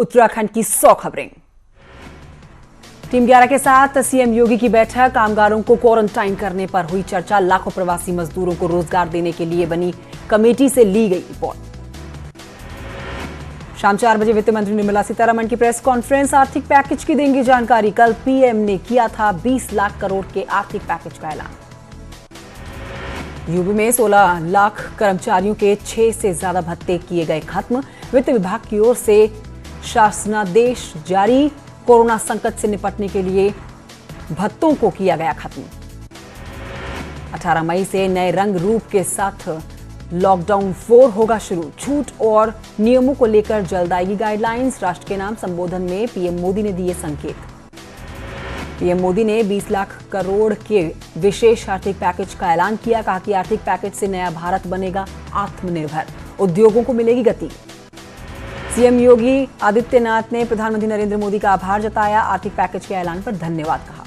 उत्तराखंड की 100 खबरें। टीम 11 के साथ सीएम योगी की बैठक। कामगारों को क्वारंटाइन करने पर हुई चर्चा। लाखों प्रवासी मजदूरों को रोजगार देने के लिए बनी कमेटी से ली गई रिपोर्ट। शाम 4 बजे वित्त मंत्री निर्मला सीतारमण की प्रेस कॉन्फ्रेंस। आर्थिक पैकेज की देंगी जानकारी। कल पीएम ने किया था 20 लाख करोड़ के आर्थिक पैकेज का ऐलान। यूपी में 16 लाख कर्मचारियों के 6 से ज्यादा भत्ते किए गए खत्म। वित्त विभाग की ओर से शासनादेश जारी। कोरोना संकट से निपटने के लिए भत्तों को किया गया खत्म। 18 मई से नए रंग रूप के साथ लॉकडाउन 4 होगा शुरू। छूट और नियमों को लेकर जल्द आएगी गाइडलाइंस। राष्ट्र के नाम संबोधन में पीएम मोदी ने दिए संकेत। पीएम मोदी ने 20 लाख करोड़ के विशेष आर्थिक पैकेज का ऐलान किया। कहा कि आर्थिक पैकेज से नया भारत बनेगा आत्मनिर्भर, उद्योगों को मिलेगी गति। सीएम योगी आदित्यनाथ ने प्रधानमंत्री नरेंद्र मोदी का आभार जताया। आर्थिक पैकेज के ऐलान पर धन्यवाद कहा।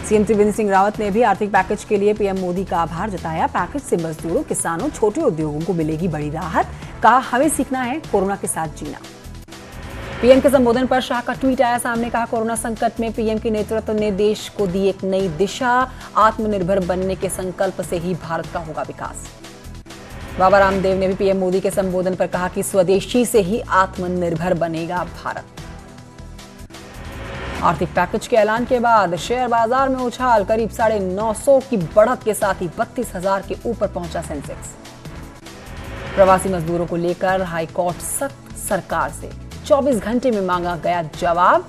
सीएम त्रिवेंद्र सिंह रावत ने भी आर्थिक पैकेज के लिए पीएम मोदी का आभार जताया। पैकेज से मजदूरों, किसानों, छोटे उद्योगों को मिलेगी बड़ी राहत। कहा हमें सीखना है कोरोना के साथ जीना। पीएम के संबोधन पर शाह का ट्वीट आया सामने। कहा कोरोना संकट में पीएम के नेतृत्व ने देश को दी एक नई दिशा। आत्मनिर्भर बनने के संकल्प से ही भारत का होगा विकास। बाबा रामदेव ने भी पीएम मोदी के संबोधन पर कहा कि स्वदेशी से ही आत्मनिर्भर बनेगा भारत। आर्थिक पैकेज के ऐलान के बाद शेयर बाजार में उछाल। करीब 950 की बढ़त के साथ ही 32,000 के ऊपर पहुंचा सेंसेक्स। प्रवासी मजदूरों को लेकर हाईकोर्ट सख्त। सरकार से 24 घंटे में मांगा गया जवाब।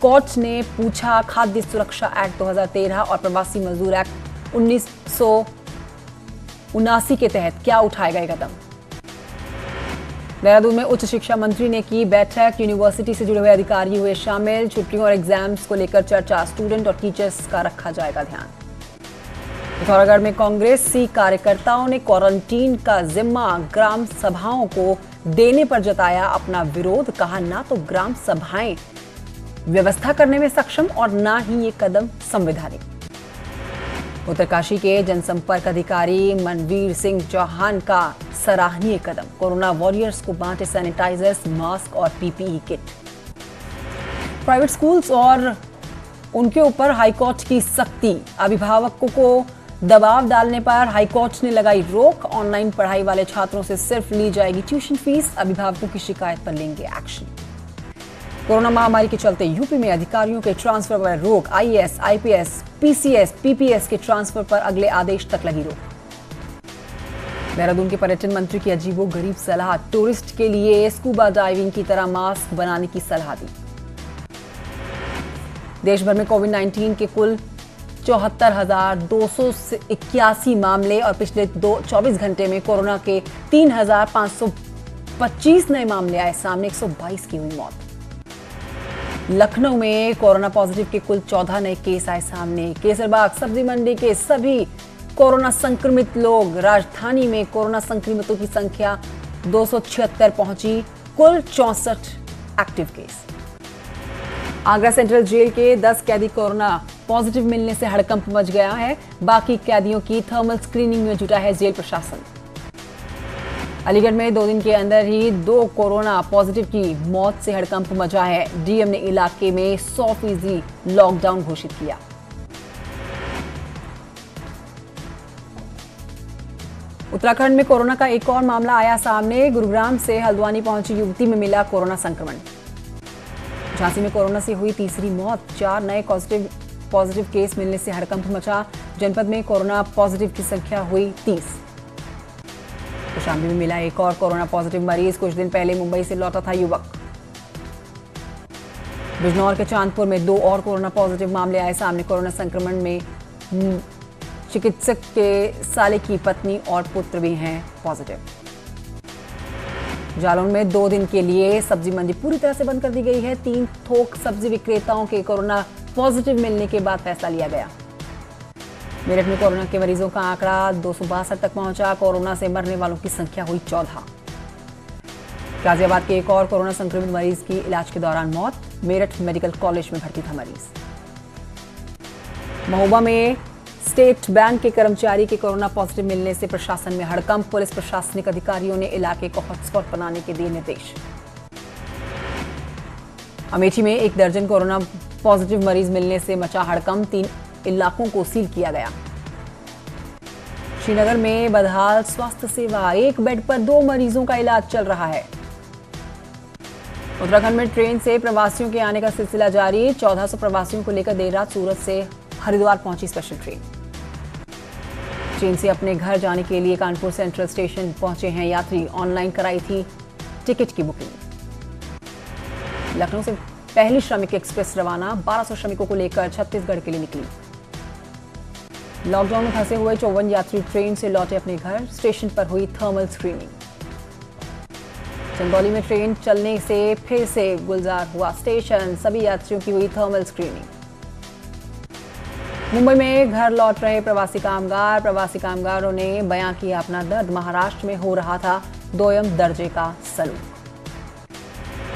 कोर्ट ने पूछा खाद्य सुरक्षा एक्ट 2013 और प्रवासी मजदूर एक्ट 1979 के तहत क्या उठाए गए कदम। देहरादून में उच्च शिक्षा मंत्री ने की बैठक। यूनिवर्सिटी से जुड़े हुए अधिकारी हुए शामिल। छुट्टियों और एग्जाम्स को लेकर चर्चा। स्टूडेंट और टीचर्स का रखा जाएगा ध्यान। पिथौरागढ़ में कांग्रेसी कार्यकर्ताओं ने क्वारंटीन का जिम्मा ग्राम सभाओं को देने पर जताया अपना विरोध। कहा ना तो ग्राम सभाएं व्यवस्था करने में सक्षम और ना ही ये कदम संवैधानिक। उत्तरकाशी के जनसंपर्क अधिकारी मनवीर सिंह चौहान का सराहनीय कदम। कोरोना वॉरियर्स को बांटे सैनिटाइजर्स, मास्क और पीपीई किट। प्राइवेट स्कूल्स और उनके ऊपर हाईकोर्ट की सख्ती। अभिभावकों को दबाव डालने पर हाईकोर्ट ने लगाई रोक। ऑनलाइन पढ़ाई वाले छात्रों से सिर्फ ली जाएगी ट्यूशन फीस। अभिभावकों की शिकायत पर लेंगे एक्शन। कोरोना महामारी के चलते यूपी में अधिकारियों के ट्रांसफर पर रोक। आईएएस, आईपीएस, पीसीएस, पीपीएस के ट्रांसफर पर अगले आदेश तक लगी रोक। देहरादून के पर्यटन मंत्री की अजीबोगरीब सलाह। टूरिस्ट के लिए स्कूबा डाइविंग की तरह मास्क बनाने की सलाह दी। देश भर में कोविड-19 के कुल 74,281 मामले और पिछले 24 घंटे में कोरोना के 3,525 नए मामले आए सामने। 122 की हुई मौत। लखनऊ में कोरोना पॉजिटिव के कुल 14 नए केस आए सामने। केसरबाग सब्जी मंडी के सभी कोरोना संक्रमित लोग। राजधानी में कोरोना संक्रमितों की संख्या 276 पहुंची। कुल 64 active case. Agra central jail के 10 कैदी कोरोना पॉजिटिव मिलने से हड़कंप मच गया है। बाकी कैदियों की थर्मल स्क्रीनिंग में जुटा है जेल प्रशासन। अलीगढ़ में 2 दिन के अंदर ही 2 कोरोना पॉजिटिव की मौत से हड़कंप मचा है। डीएम ने इलाके में 100% लॉकडाउन घोषित किया। उत्तराखंड में कोरोना का एक और मामला आया सामने। गुरुग्राम से हल्द्वानी पहुंची युवती में मिला कोरोना संक्रमण। झांसी में कोरोना से हुई तीसरी मौत। 4 नए पॉजिटिव केस मिलने से हड़कंप मचा। जनपद में कोरोना पॉजिटिव की संख्या हुई 30। कौशाम्बी में मिला एक और कोरोना पॉजिटिव मरीज। कुछ दिन पहले मुंबई से लौटा था युवक। बिजनौर के चांदपुर में 2 और कोरोना पॉजिटिव मामले आए सामने। कोरोना संक्रमण में चिकित्सक के साले की पत्नी और पुत्र भी हैं पॉजिटिव। जालौन में 2 दिन के लिए सब्जी मंडी पूरी तरह से बंद कर दी गई है। 3 थोक सब्जी विक्रेताओं के कोरोना पॉजिटिव मिलने के बाद फैसला लिया गया। मेरठ में कोरोना के मरीजों का आंकड़ा 262 तक पहुंचा। कोरोना से मरने वालों की संख्या हुई 14। गाजियाबाद के एक और कोरोना संक्रमित मरीज की इलाज के दौरान मौत। मेरठ मेडिकल कॉलेज में भर्ती था मरीज। महोबा में स्टेट बैंक के कर्मचारी के कोरोना पॉजिटिव मिलने से प्रशासन में हड़कंप। पुलिस प्रशासनिक अधिकारियों ने इलाके को हॉटस्पॉट बनाने के दिए निर्देश। अमेठी में 1 दर्जन कोरोना पॉजिटिव मरीज मिलने से मचा हड़कंप, 3 इलाकों को सील किया गया। श्रीनगर में बदहाल स्वास्थ्य सेवा, 1 बेड पर 2 मरीजों का इलाज चल रहा है। उत्तराखंड में ट्रेन से प्रवासियों के आने का सिलसिला जारी, 1400 प्रवासियों को लेकर देर रात सूरत से हरिद्वार पहुंची स्पेशल ट्रेन। ट्रेन से अपने घर जाने के लिए कानपुर सेंट्रल स्टेशन पहुंचे हैं यात्री, ऑनलाइन कराई थी टिकट की बुकिंग। लखनऊ से पहली श्रमिक एक्सप्रेस रवाना, 1200 श्रमिकों को लेकर छत्तीसगढ़ के लिए निकली। लॉकडाउन में फंसे हुए 54 यात्री ट्रेन से लौटे अपने घर, स्टेशन पर हुई थर्मल स्क्रीनिंग। चंदौली में ट्रेन चलने से फिर से गुलजार हुआ स्टेशन, सभी यात्रियों की हुई थर्मल स्क्रीनिंग। मुंबई में घर लौट रहे प्रवासी कामगारों ने बयां किया अपना दर्द, महाराष्ट्र में हो रहा था 2ym दर्जे का सलूक।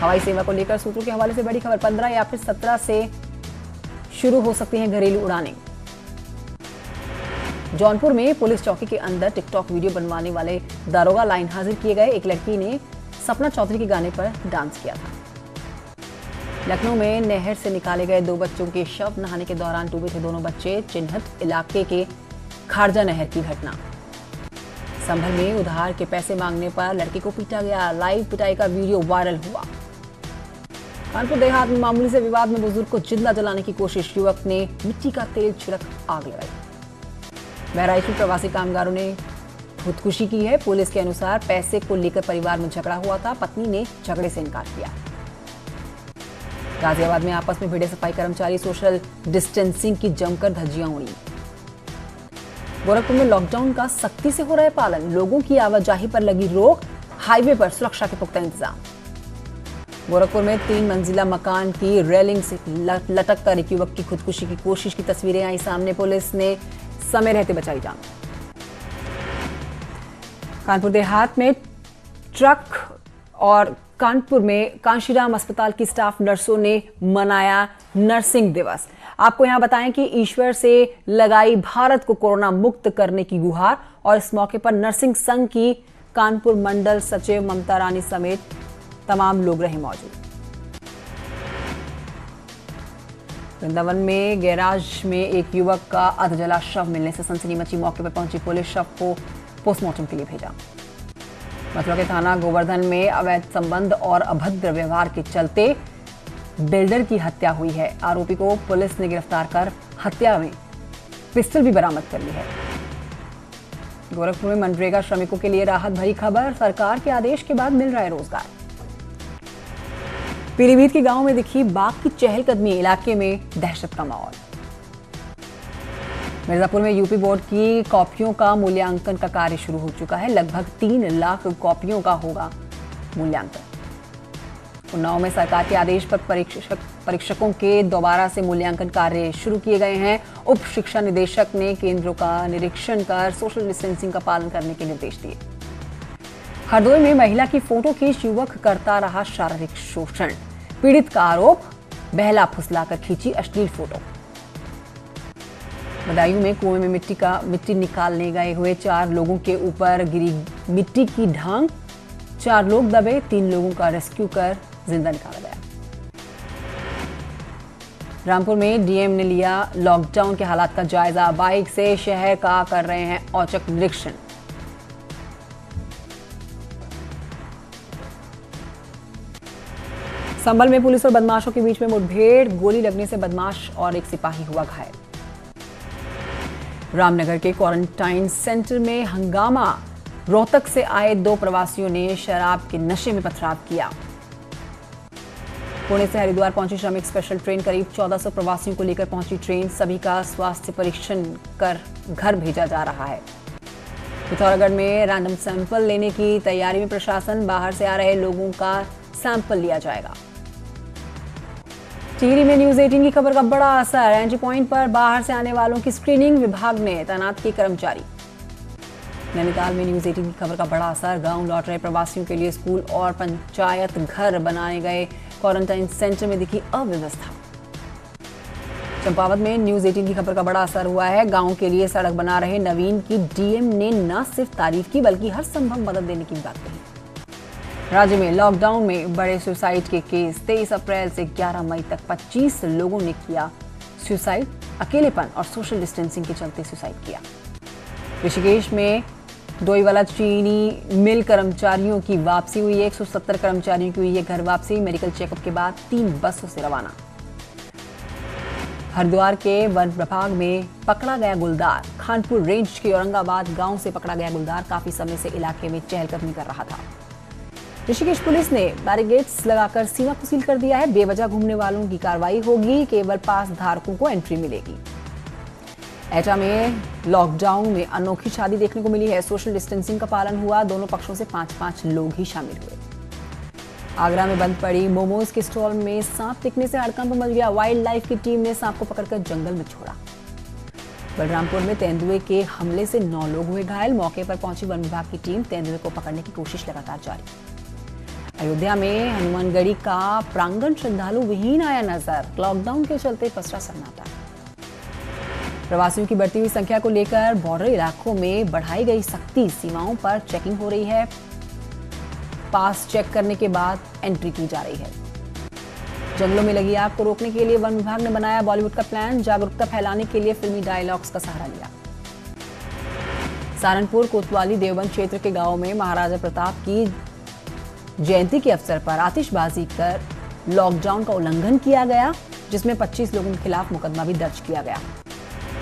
हवाई सेवा को लेकर सूत्रों के हवाले से बड़ी खबर, 15 या फिर 17 से शुरू हो सकती हैं घरेलू उड़ानें। जौनपुर में पुलिस चौकी के अंदर टिकटॉक वीडियो बनवाने वाले दारोगा लाइन हाजिर किए गए। एक लड़की ने सपना चौधरी के गाने पर डांस किया था। लखनऊ में नहर से निकाले गए 2 बच्चों के शव, नहाने के दौरान डूबे थे दोनों बच्चे, चिन्हित इलाके के खारजा नहर की घटना। संभल में उधार के पैसे मांगने पर लड़की को पीटा गया, लाइव पिटाई का वीडियो वायरल हुआ। कानपुर देहात में मामूली से विवाद में बुजुर्ग को जिंदा जलाने की कोशिश, युवक ने मिट्टी का तेल छिड़क आग लगाई। बहराइच में प्रवासी कामगारों ने खुदकुशी की है। पुलिस के अनुसार पैसे को लेकर परिवार में झगड़ा हुआ था, पत्नी ने झगड़े से इनकार किया। गाजियाबाद में आपस में भिड़े सफाई कर्मचारी, सोशल डिस्टेंसिंग की जमकर धज्जियां उड़ी। गोरखपुर में लॉकडाउन का सख्ती से हो रहा है पालन, लोगों की आवाजाही पर लगी रोक, हाईवे पर सुरक्षा के पुख्ता इंतजाम। गोरखपुर में 3 मंजिला मकान की रेलिंग से लटक कर एक युवक की खुदकुशी की कोशिश की तस्वीरें आई सामने, पुलिस ने समय रहते बचाई जान। कानपुर देहात में ट्रक और कानपुर में कांशीराम अस्पताल की स्टाफ नर्सों ने मनाया नर्सिंग दिवस। आपको यहां बताएं कि ईश्वर से लगाई भारत को कोरोना मुक्त करने की गुहार, और इस मौके पर नर्सिंग संघ की कानपुर मंडल सचिव ममता रानी समेत तमाम लोग रहे मौजूद। वृंदावन में गैराज में एक युवक का अधजला शव मिलने से सनसनी मची, मौके पर पहुंची पुलिस शव को पोस्टमार्टम के लिए भेजा। मथुरा के थाना गोवर्धन में अवैध संबंध और अभद्र व्यवहार के चलते बिल्डर की हत्या हुई है। आरोपी को पुलिस ने गिरफ्तार कर हत्या में पिस्टल भी बरामद कर ली है। गोरखपुर में मनरेगा श्रमिकों के लिए राहत भरी खबर, सरकार के आदेश के बाद मिल रहा है रोजगार। पीलीभीत के गांव में दिखी बाघ की चहलकदमी, इलाके में दहशत का माहौल। मिर्जापुर में यूपी बोर्ड की कॉपियों का मूल्यांकन का कार्य शुरू हो चुका है, लगभग 3 लाख कॉपियों का होगा मूल्यांकन। उन्नाव में सरकार के आदेश पर परीक्षकों के दोबारा से मूल्यांकन कार्य शुरू किए गए हैं। उप शिक्षा निदेशक ने केंद्रों का निरीक्षण कर सोशल डिस्टेंसिंग का पालन करने के निर्देश दिए। हरदोई में महिला की फोटो खींच युवक करता रहा शारीरिक शोषण, पीड़ित का आरोप, बहला फुसलाकर खींची अश्लील फोटो। बदायूं में कुएं में मिट्टी निकालने गए हुए 4 लोगों के ऊपर गिरी मिट्टी की ढांग, 4 लोग दबे, 3 लोगों का रेस्क्यू कर जिंदा निकाला गया। रामपुर में डीएम ने लिया लॉकडाउन के हालात का जायजा, बाइक से शहर का कर रहे हैं औचक निरीक्षण। संभल में पुलिस और बदमाशों के बीच में मुठभेड़, गोली लगने से बदमाश और एक सिपाही हुआ घायल। रामनगर के क्वारंटाइन सेंटर में हंगामा, रोहतक से आए 2 प्रवासियों ने शराब के नशे में पथराव किया। पुणे से हरिद्वार पहुंची श्रमिक स्पेशल ट्रेन, करीब 1400 प्रवासियों को लेकर पहुंची ट्रेन, सभी का स्वास्थ्य परीक्षण कर घर भेजा जा रहा है। पिथौरागढ़ में रैंडम सैंपल लेने की तैयारी में प्रशासन, बाहर से आ रहे लोगों का सैंपल लिया जाएगा। टिहरी में न्यूज 18 की खबर का बड़ा असर, एंट्री पॉइंट पर बाहर से आने वालों की स्क्रीनिंग, विभाग ने तैनात किए कर्मचारी। नैनीताल में न्यूज 18 की खबर का बड़ा असर, गांव लौट रहे प्रवासियों के लिए स्कूल और पंचायत घर बनाए गए, क्वारंटाइन सेंटर में दिखी अव्यवस्था। चंपावत में न्यूज 18 की खबर का बड़ा असर हुआ है, गांव के लिए सड़क बना रहे नवीन की डीएम ने न सिर्फ तारीफ की बल्कि हर संभव मदद देने की बात कही। राज्य में लॉकडाउन में बड़े सुसाइड के केस। 23 अप्रैल से 11 मई तक 25 लोगों ने किया सुसाइड। अकेलेपन और सोशल डिस्टेंसिंग के चलते सुसाइड किया। ऋषिकेश में डोईवाला चीनी मिल कर्मचारियों की वापसी हुई। 170 कर्मचारियों की हुई है घर वापसी। मेडिकल चेकअप के बाद 3 बसों से रवाना। हरिद्वार के वन विभाग में पकड़ा गया गुलदार। खानपुर रेंज के औरंगाबाद गांव से पकड़ा गया गुलदार काफी समय से इलाके में चहलकदमी कर रहा था। ऋषिकेश पुलिस ने बैरिकेड्स लगाकर सीमा को सील कर दिया है। बेवजह घूमने वालों की कार्रवाई होगी। केवल पास धारकों को एंट्री मिलेगी। एटा में लॉकडाउन में अनोखी शादी देखने को मिली है। सोशल डिस्टेंसिंग का पालन हुआ। दोनों पक्षों से 5-5 लोग ही शामिल हुए। आगरा में बंद पड़ी मोमोज के स्टॉल में सांप दिखने से हड़कंप मच गया। वाइल्ड लाइफ की टीम ने सांप को पकड़कर जंगल में छोड़ा। बलरामपुर में तेंदुए के हमले से 9 लोग हुए घायल। मौके पर पहुंची वन विभाग की टीम। तेंदुए को पकड़ने की कोशिश लगातार जारी। अयोध्या में हनुमानगढ़ी का प्रांगण श्रद्धालु विहीन आया नजर। लॉकडाउन के चलते पसरा सन्नाटा। प्रवासियों की बढ़ती हुई संख्या को लेकर बॉर्डर इलाकों में बढ़ाई गई सख्ती। सीमाओं पर चेकिंग हो रही है। पास चेक करने के बाद एंट्री की जा रही है। जंगलों में लगी आग को रोकने के लिए वन विभाग ने बनाया बॉलीवुड का प्लान। जागरूकता फैलाने के लिए फिल्मी डायलॉग्स का सहारा लिया। सहारनपुर कोतवाली देवबंद क्षेत्र के गांव में महाराजा प्रताप की जयंती के अवसर पर आतिशबाजी कर लॉकडाउन का उल्लंघन किया गया, जिसमें 25 लोगों के खिलाफ मुकदमा भी दर्ज किया गया।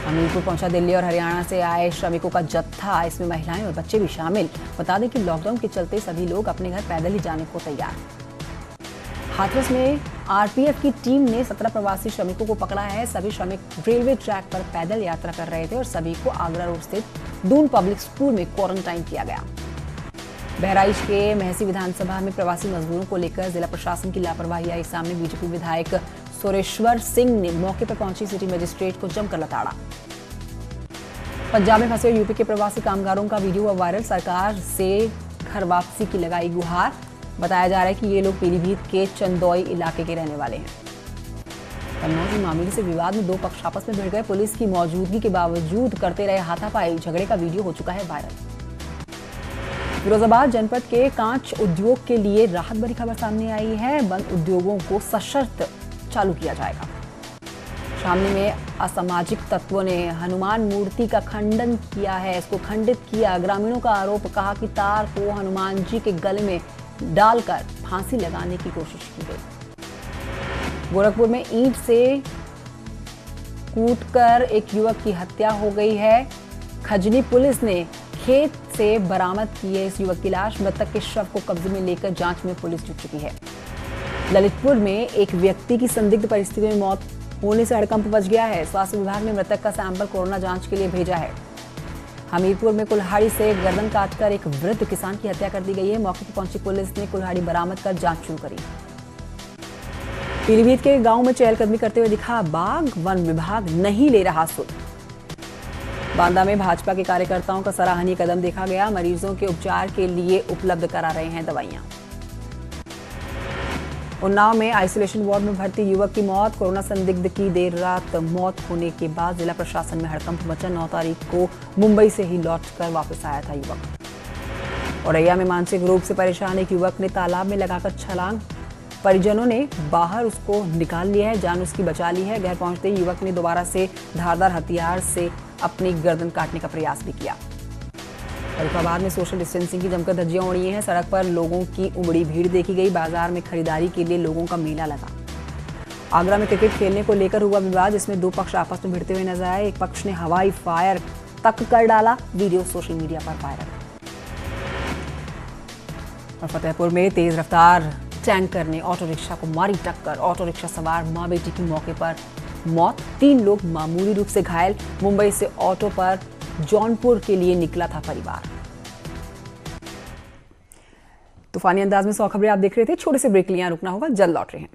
हमीरपुर पहुंचा दिल्ली और हरियाणा से आए श्रमिकों का जत्था। इसमें महिलाएं और बच्चे भी शामिल। बता दें कि लॉकडाउन के चलते सभी लोग अपने घर पैदल ही जाने को तैयार। हाथरस में आरपीएफ की टीम ने 17 प्रवासी श्रमिकों को पकड़ा है। सभी श्रमिक रेलवे ट्रैक पर पैदल यात्रा कर रहे थे और सभी को आगरा रोड स्थित दून पब्लिक स्कूल में क्वारंटाइन किया गया। बहराइच के महसी विधानसभा में प्रवासी मजदूरों को लेकर जिला प्रशासन की लापरवाही आई सामने। बीजेपी विधायक सुरेश्वर सिंह ने मौके पर पहुंची सिटी मजिस्ट्रेट को जमकर लताड़ा। पंजाब में फंसे यूपी के प्रवासी कामगारों का वीडियो हुआ वायरल। सरकार से घर वापसी की लगाई गुहार। बताया जा रहा है कि ये लोग पीलीभीत के चंदौई इलाके के रहने वाले हैं। कन्नौज मामले से विवाद में 2 पक्ष आपस में भिड़ गए। पुलिस की मौजूदगी के बावजूद करते रहे हाथापाई। झगड़े का वीडियो हो चुका है वायरल। फिरोजाबाद जनपद के कांच उद्योग के लिए राहत भरी खबर सामने आई है। बंद उद्योगों को सशर्त चालू किया जाएगा। शामली में असामाजिक तत्वों ने हनुमान मूर्ति का खंडन किया है। इसको खंडित किया। ग्रामीणों का आरोप, कहा कि तार को हनुमान जी के गले में डालकर फांसी लगाने की कोशिश की गई। गोरखपुर में ईंट से कूटकर एक युवक की हत्या हो गई है। खजनी पुलिस ने खेत से बरामद की है इस युवक की लाश। मृतक के शव को कब्जे में लेकर जांच में पुलिस जुट चुकी है। ललितपुर में एक व्यक्ति की संदिग्ध परिस्थिति में मौत होने से हड़कंप मच गया है। स्वास्थ्य विभाग ने मृतक का सैंपल कोरोना जांच के लिए भेजा है। हमीरपुर में कुल्हाड़ी से गर्दन काटकर एक वृद्ध किसान की हत्या कर दी गई है। मौके पर पहुंची पुलिस ने कुल्हाड़ी बरामद कर जांच शुरू करी। पीलीभीत के गांव में चहलकदमी करते हुए दिखा बाघ। वन विभाग नहीं ले रहा सुध। बांदा में भाजपा के कार्यकर्ताओं का सराहनीय कदम देखा गया। मरीजों के उपचार के लिए उपलब्ध करा रहे हैं दवाइयां। उन्नाव में आइसोलेशन वार्ड में भर्ती युवक की मौत। कोरोना संदिग्ध की देर रात मौत होने के बाद जिला प्रशासन में हड़कंप मचा। 9 तारीख को मुंबई से ही लौटकर वापस आया था युवक। औरैया में मानसिक रूप से परेशान एक युवक ने तालाब में लगाकर छलांग। परिजनों ने बाहर उसको निकाल लिया है। जान उसकी बचा ली है। घर पहुंचते ही युवक ने दोबारा से धारदार हथियार से अपनी गर्दन काटने का प्रयास भी किया। फरीदाबाद में सोशल डिस्टेंसिंग की जमकर धज्जियां उड़ी हैं। सड़क पर लोगों की उमड़ी भीड़ देखी गई। बाजार में खरीदारी के लिए लोगों का मेला लगा। आगरा में क्रिकेट खेलने को लेकर हुआ विवाद, जिसमें 2 पक्ष आपस में भिड़ते हुए नजर आए। एक पक्ष ने हवाई फायर तक कर डाला। वीडियो सोशल मीडिया पर वायरल। और फतेहपुर में तेज रफ्तार टैंकर ने ऑटो रिक्शा को मारी टक्कर। ऑटो रिक्शा सवार मां बेटी की मौके पर मौत। 3 लोग मामूली रूप से घायल। मुंबई से ऑटो पर जौनपुर के लिए निकला था परिवार। तूफानी अंदाज में 100 खबरें आप देख रहे थे। छोटे से ब्रेक लिए रुकना होगा, जल्द लौट रहे हैं।